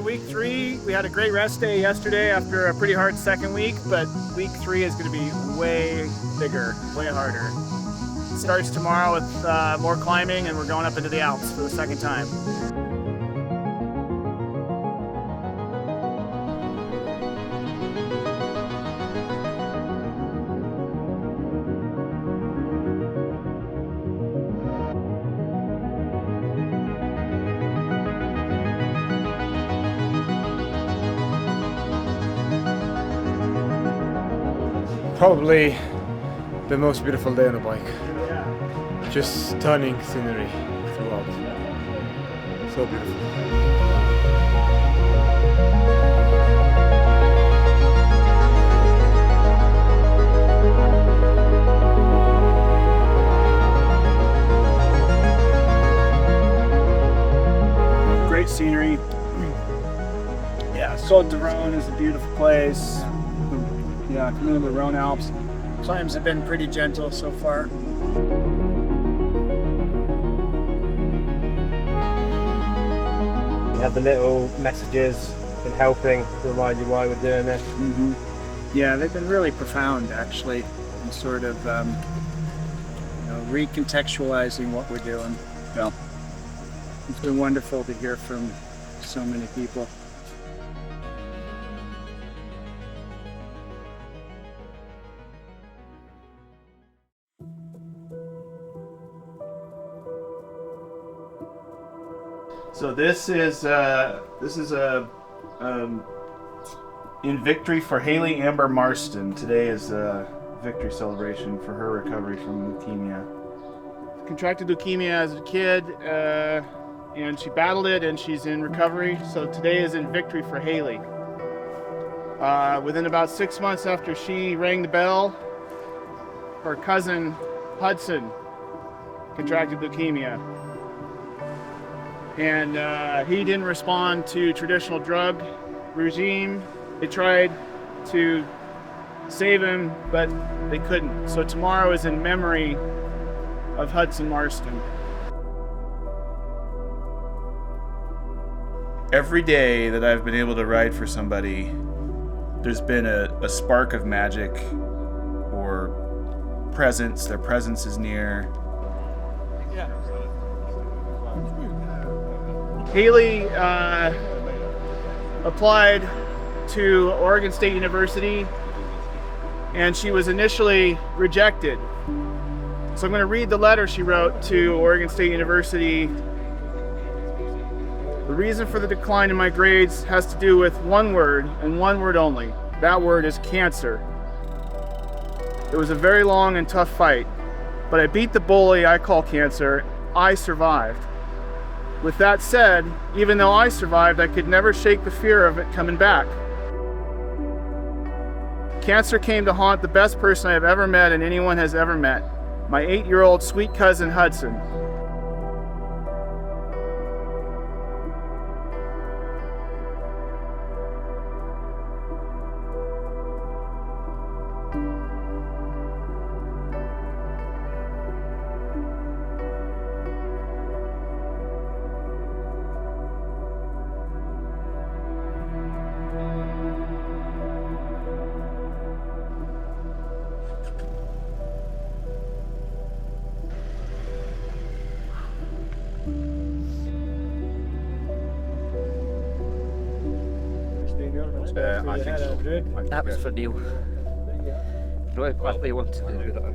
week 3, we had a great rest day yesterday after a pretty hard second week, but week 3 is going to be way bigger, way harder. It starts tomorrow with more climbing, and we're going up into the Alps for the second time. Probably the most beautiful day on a bike. Just stunning scenery throughout. So beautiful. Great scenery. Yeah, Côte d'Aron is a beautiful place. Yeah, coming into the Rhone Alps. Climbs have been pretty gentle so far. You have the little messages and helping to remind you why we're doing this. Mm-hmm. Yeah, they've been really profound actually, and sort of recontextualizing what we're doing. Well, it's been wonderful to hear from so many people. So this is in victory for Haley Amber Marston. Today is a victory celebration for her recovery from leukemia. Contracted leukemia as a kid, and she battled it, and she's in recovery. So today is in victory for Haley. Within about 6 months after she rang the bell, her cousin Hudson contracted leukemia. And he didn't respond to traditional drug regime. They tried to save him, but they couldn't. So tomorrow is in memory of Hudson Marston. Every day that I've been able to ride for somebody, there's been a spark of magic or presence. Their presence is near. Haley applied to Oregon State University, and she was initially rejected. So I'm going to read the letter she wrote to Oregon State University. The reason for the decline in my grades has to do with one word, and one word only. That word is cancer. It was a very long and tough fight, but I beat the bully I call cancer. I survived. With that said, even though I survived, I could never shake the fear of it coming back. Cancer came to haunt the best person I have ever met and anyone has ever met, my 8-year-old sweet cousin Hudson. That was for Neil. No, I badly wanted to do that.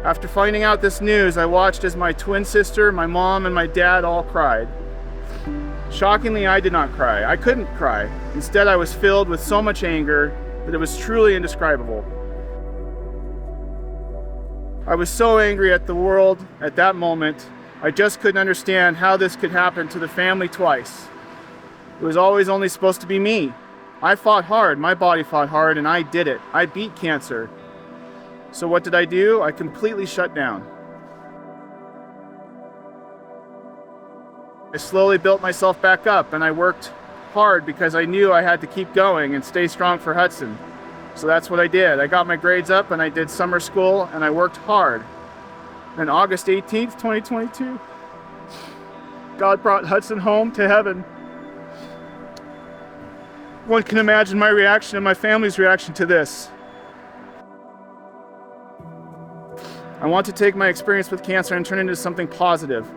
After finding out this news, I watched as my twin sister, my mom, and my dad all cried. Shockingly, I did not cry. I couldn't cry. Instead, I was filled with so much anger that it was truly indescribable. I was so angry at the world at that moment. I just couldn't understand how this could happen to the family twice. It was always only supposed to be me. I fought hard, my body fought hard, and I did it. I beat cancer. So what did I do? I completely shut down. I slowly built myself back up, and I worked hard because I knew I had to keep going and stay strong for Hudson. So that's what I did. I got my grades up and I did summer school and I worked hard. Then August 18th, 2022, God brought Hudson home to heaven. One can imagine my reaction and my family's reaction to this. I want to take my experience with cancer and turn it into something positive.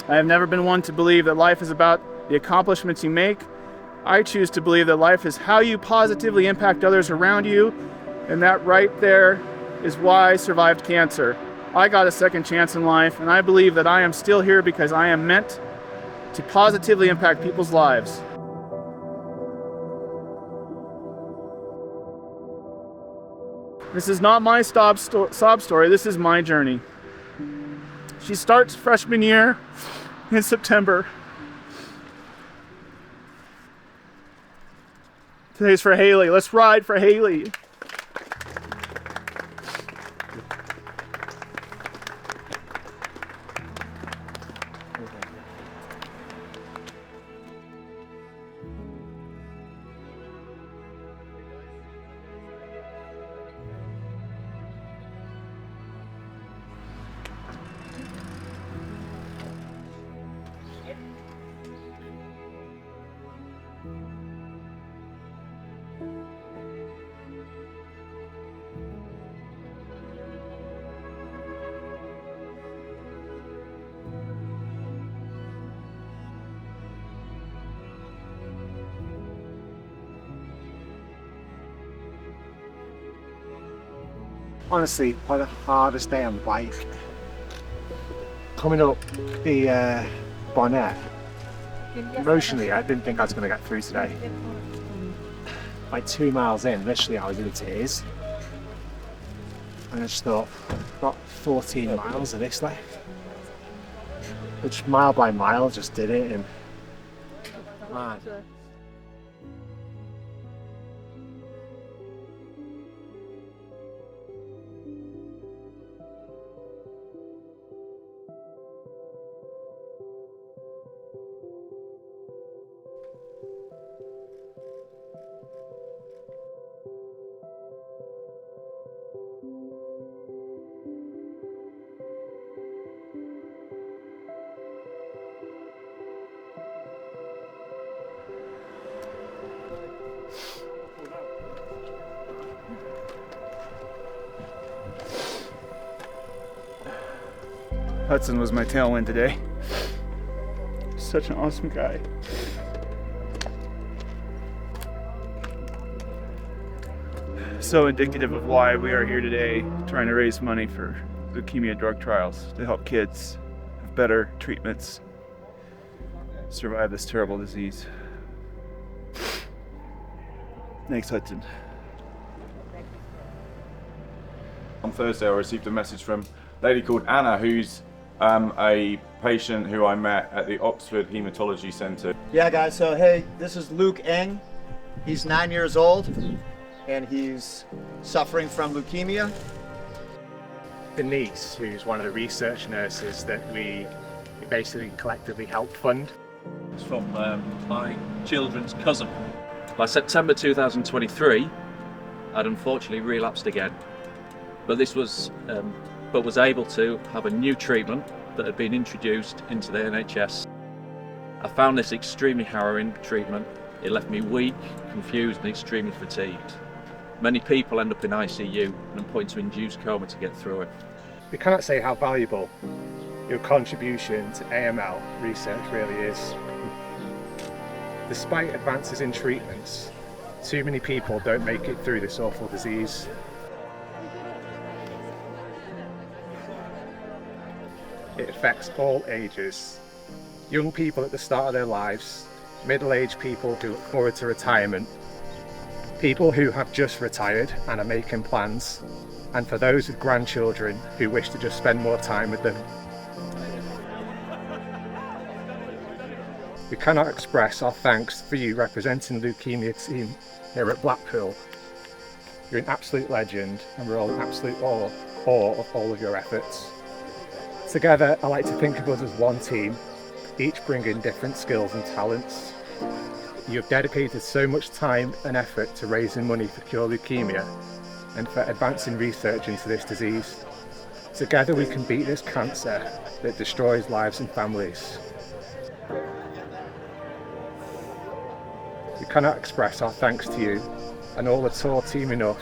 I have never been one to believe that life is about the accomplishments you make. I choose to believe that life is how you positively impact others around you, and that right there is why I survived cancer. I got a second chance in life, and I believe that I am still here because I am meant to positively impact people's lives. This is not my sob story, this is my journey. She starts freshman year in September. Today's for Haley. Let's ride for Haley. Honestly, probably the hardest day on the bike. Coming up the bonnet, emotionally I didn't think I was going to get through today. Like 2 miles in, literally I was in tears. And I just thought, I've got 14 miles of this left. Which mile by mile just did it, and man. Hudson was my tailwind today. Such an awesome guy. So indicative of why we are here today, trying to raise money for leukemia drug trials to help kids have better treatments, survive this terrible disease. Thanks, Hudson. On Thursday I received a message from a lady called Anna, who's a patient who I met at the Oxford Haematology Centre. Yeah guys, so hey, this is Luke Eng. He's 9 years old and he's suffering from leukemia. Denise, who's one of the research nurses that we basically collectively helped fund. It's from my children's cousin. By September 2023, I'd unfortunately relapsed again, but was able to have a new treatment that had been introduced into the NHS. I found this extremely harrowing treatment. It left me weak, confused and extremely fatigued. Many people end up in ICU and point to induced coma to get through it. We cannot say how valuable your contribution to AML research really is. Despite advances in treatments, too many people don't make it through this awful disease. It affects all ages. Young people at the start of their lives, middle-aged people who look forward to retirement, people who have just retired and are making plans, and for those with grandchildren who wish to just spend more time with them. We cannot express our thanks for you representing the Leukemia team here at Blackpool. You're an absolute legend, and we're all in absolute awe of all of your efforts. Together, I like to think of us as one team, each bringing different skills and talents. You have dedicated so much time and effort to raising money for Cure Leukaemia and for advancing research into this disease. Together we can beat this cancer that destroys lives and families. We cannot express our thanks to you and all the tour team enough.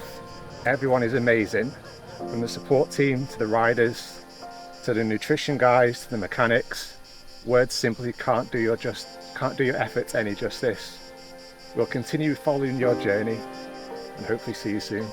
Everyone is amazing, from the support team to the riders, to the nutrition guys, to the mechanics. Words simply can't do your efforts any justice. We'll continue following your journey and hopefully see you soon.